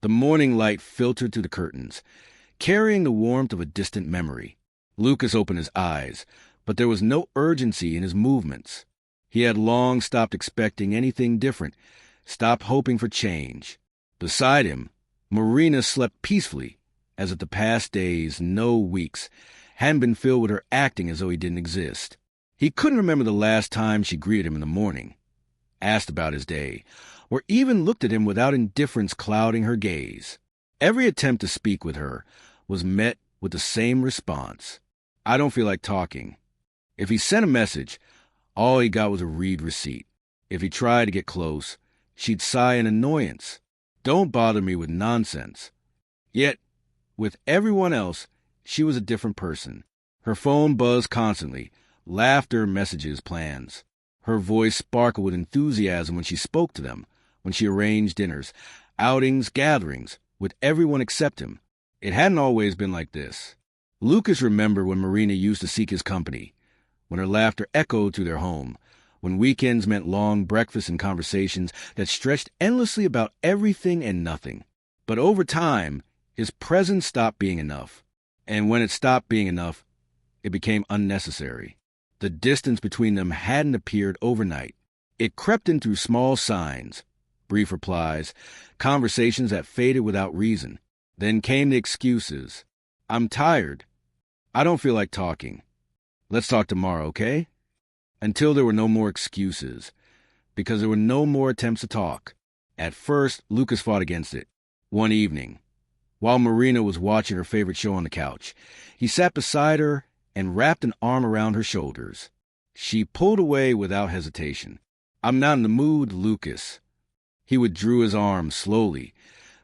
The morning light filtered through the curtains, carrying the warmth of a distant memory. Lucas opened his eyes, but there was no urgency in his movements. He had long stopped expecting anything different, stopped hoping for change. Beside him, Marina slept peacefully, as if the past days, no weeks, hadn't been filled with her acting as though he didn't exist. He couldn't remember the last time she greeted him in the morning, asked about his day, or even looked at him without indifference clouding her gaze. Every attempt to speak with her was met with the same response. I don't feel like talking. If he sent a message, all he got was a read receipt. If he tried to get close, she'd sigh in annoyance. Don't bother me with nonsense. Yet, with everyone else, she was a different person. Her phone buzzed constantly, laughter, messages, plans. Her voice sparkled with enthusiasm when she spoke to them, when she arranged dinners, outings, gatherings, with everyone except him. It hadn't always been like this. Lucas remembered when Marina used to seek his company, when her laughter echoed through their home, when weekends meant long breakfasts and conversations that stretched endlessly about everything and nothing. But over time, his presence stopped being enough. And when it stopped being enough, it became unnecessary. The distance between them hadn't appeared overnight. It crept in through small signs, brief replies, conversations that faded without reason. Then came the excuses. I'm tired. I don't feel like talking. Let's talk tomorrow, okay? Until there were no more excuses, because there were no more attempts to talk. At first, Lucas fought against it. One evening, while Marina was watching her favorite show on the couch, he sat beside her and wrapped an arm around her shoulders. She pulled away without hesitation. I'm not in the mood, Lucas. He withdrew his arm slowly,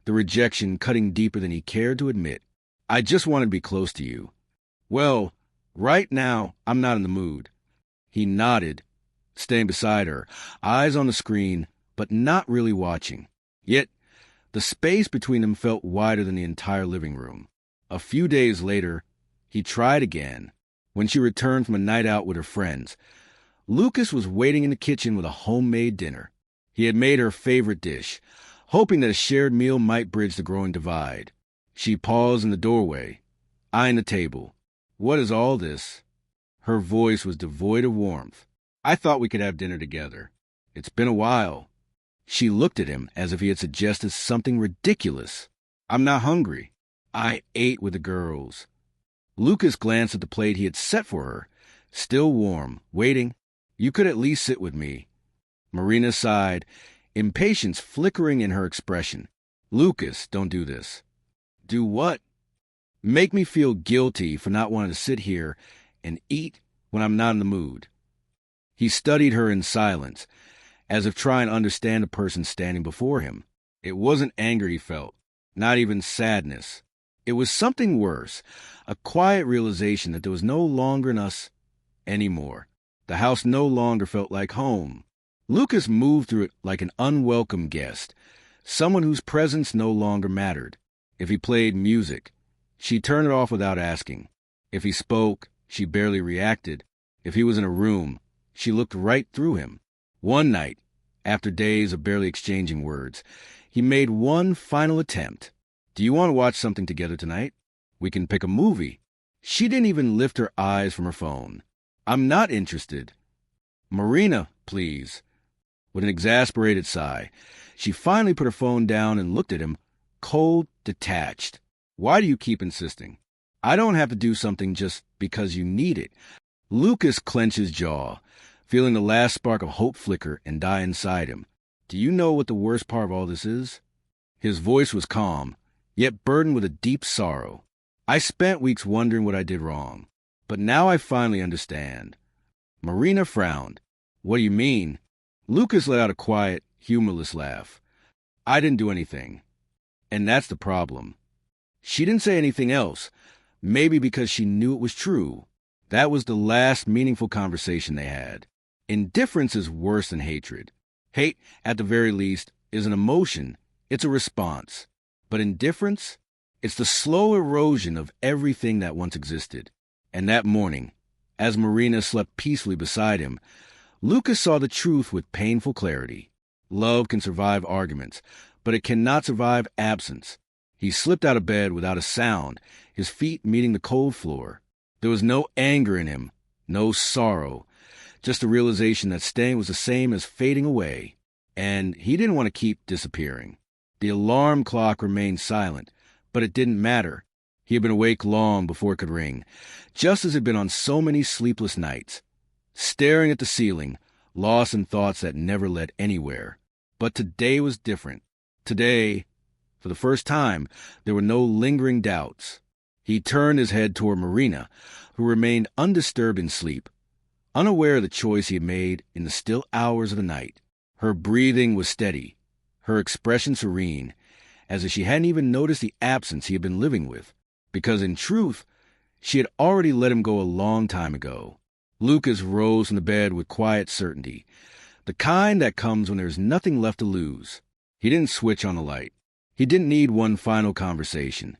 the rejection cutting deeper than he cared to admit. I just want to be close to you. Well, right now, I'm not in the mood. He nodded, staying beside her, eyes on the screen, but not really watching. Yet, the space between them felt wider than the entire living room. A few days later, he tried again. When she returned from a night out with her friends, Lucas was waiting in the kitchen with a homemade dinner. He had made her favorite dish, hoping that a shared meal might bridge the growing divide. She paused in the doorway, eyeing the table. What is all this? Her voice was devoid of warmth. I thought we could have dinner together. It's been a while. She looked at him as if he had suggested something ridiculous. I'm not hungry. I ate with the girls. Lucas glanced at the plate he had set for her, still warm, waiting. You could at least sit with me. Marina sighed, impatience flickering in her expression. Lucas, don't do this. Do what? Make me feel guilty for not wanting to sit here and eat when I'm not in the mood. He studied her in silence, as if trying to understand the person standing before him. It wasn't anger he felt, not even sadness. It was something worse, a quiet realization that there was no longer in us anymore. The house no longer felt like home. Lucas moved through it like an unwelcome guest, someone whose presence no longer mattered. If he played music, she turned it off without asking. If he spoke, she barely reacted. If he was in a room, she looked right through him. One night, after days of barely exchanging words, he made one final attempt. Do you want to watch something together tonight? We can pick a movie. She didn't even lift her eyes from her phone. I'm not interested. Marina, please. With an exasperated sigh, she finally put her phone down and looked at him, cold, detached. Why do you keep insisting? I don't have to do something just because you need it. Lucas clenched his jaw, feeling the last spark of hope flicker and die inside him. Do you know what the worst part of all this is? His voice was calm, yet burdened with a deep sorrow. I spent weeks wondering what I did wrong, but now I finally understand. Marina frowned. What do you mean? Lucas let out a quiet, humorless laugh. I didn't do anything. And that's the problem. She didn't say anything else, maybe because she knew it was true. That was the last meaningful conversation they had. Indifference is worse than hatred. Hate, at the very least, is an emotion. It's a response. But indifference? It's the slow erosion of everything that once existed. And that morning, as Marina slept peacefully beside him, Lucas saw the truth with painful clarity. Love can survive arguments, but it cannot survive absence. He slipped out of bed without a sound, his feet meeting the cold floor. There was no anger in him, no sorrow, just a realization that staying was the same as fading away, and he didn't want to keep disappearing. The alarm clock remained silent, but it didn't matter. He had been awake long before it could ring, just as it had been on so many sleepless nights, staring at the ceiling, lost in thoughts that never led anywhere. But today was different. Today, for the first time, there were no lingering doubts. He turned his head toward Marina, who remained undisturbed in sleep, unaware of the choice he had made in the still hours of the night. Her breathing was steady, her expression serene, as if she hadn't even noticed the absence he had been living with, because in truth, she had already let him go a long time ago. Lucas rose from the bed with quiet certainty, the kind that comes when there is nothing left to lose. He didn't switch on the light. He didn't need one final conversation.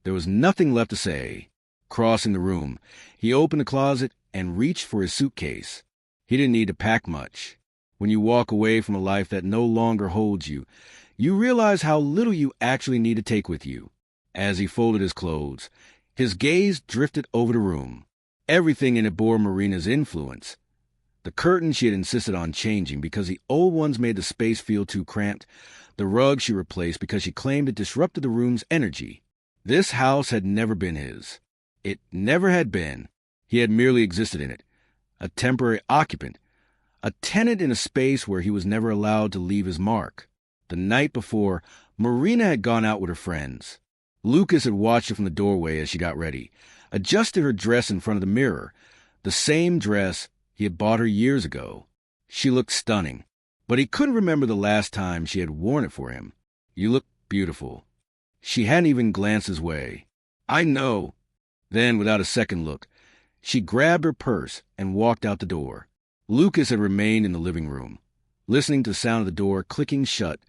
There was nothing left to say. Crossing the room, he opened the closet and reached for his suitcase. He didn't need to pack much. When you walk away from a life that no longer holds you, you realize how little you actually need to take with you. As he folded his clothes, his gaze drifted over the room. Everything in it bore Marina's influence. The curtains she had insisted on changing because the old ones made the space feel too cramped. The rug she replaced because she claimed it disrupted the room's energy. This house had never been his. It never had been. He had merely existed in it, a temporary occupant, a tenant in a space where he was never allowed to leave his mark. The night before, Marina had gone out with her friends. Lucas had watched her from the doorway as she got ready, adjusted her dress in front of the mirror, the same dress he had bought her years ago. She looked stunning, but he couldn't remember the last time she had worn it for him. "You look beautiful." She hadn't even glanced his way. "I know." Then, without a second look, she grabbed her purse and walked out the door. Lucas had remained in the living room, listening to the sound of the door clicking shut,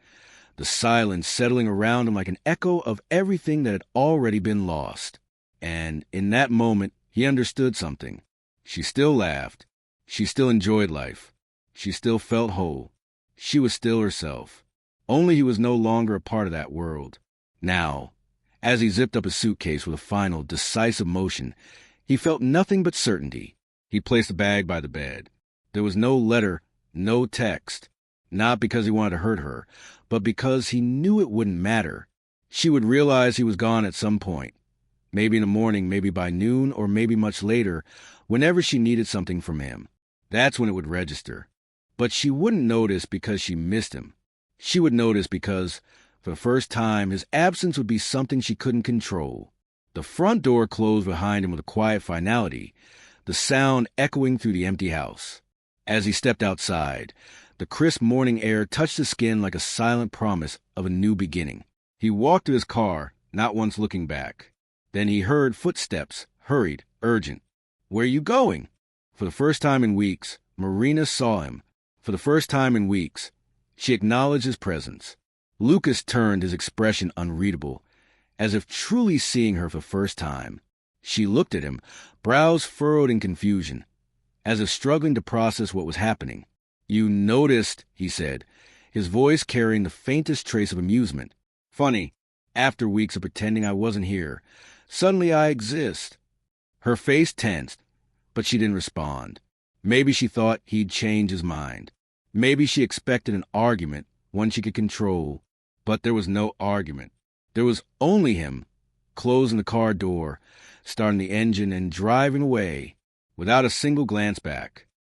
the silence settling around him like an echo of everything that had already been lost. And in that moment, he understood something. She still laughed. She still enjoyed life. She still felt whole. She was still herself. Only he was no longer a part of that world. Now, as he zipped up his suitcase with a final, decisive motion, he felt nothing but certainty. He placed the bag by the bed. There was no letter, no text. Not because he wanted to hurt her, but because he knew it wouldn't matter. She would realize he was gone at some point. Maybe in the morning, maybe by noon, or maybe much later, whenever she needed something from him. That's when it would register. But she wouldn't notice because she missed him. She would notice because, for the first time, his absence would be something she couldn't control. The front door closed behind him with a quiet finality, the sound echoing through the empty house. As he stepped outside, the crisp morning air touched his skin like a silent promise of a new beginning. He walked to his car, not once looking back. Then he heard footsteps, hurried, urgent. "Where are you going?" For the first time in weeks, Marina saw him. For the first time in weeks, she acknowledged his presence. Lucas turned, his expression unreadable, as if truly seeing her for the first time. She looked at him, brows furrowed in confusion, as if struggling to process what was happening. "You noticed," he said, his voice carrying the faintest trace of amusement. "Funny, after weeks of pretending I wasn't here, suddenly I exist." Her face tensed, but she didn't respond. Maybe she thought he'd change his mind. Maybe she expected an argument, one she could control. But there was no argument. There was only him, closing the car door, starting the engine, and driving away, without a single glance back.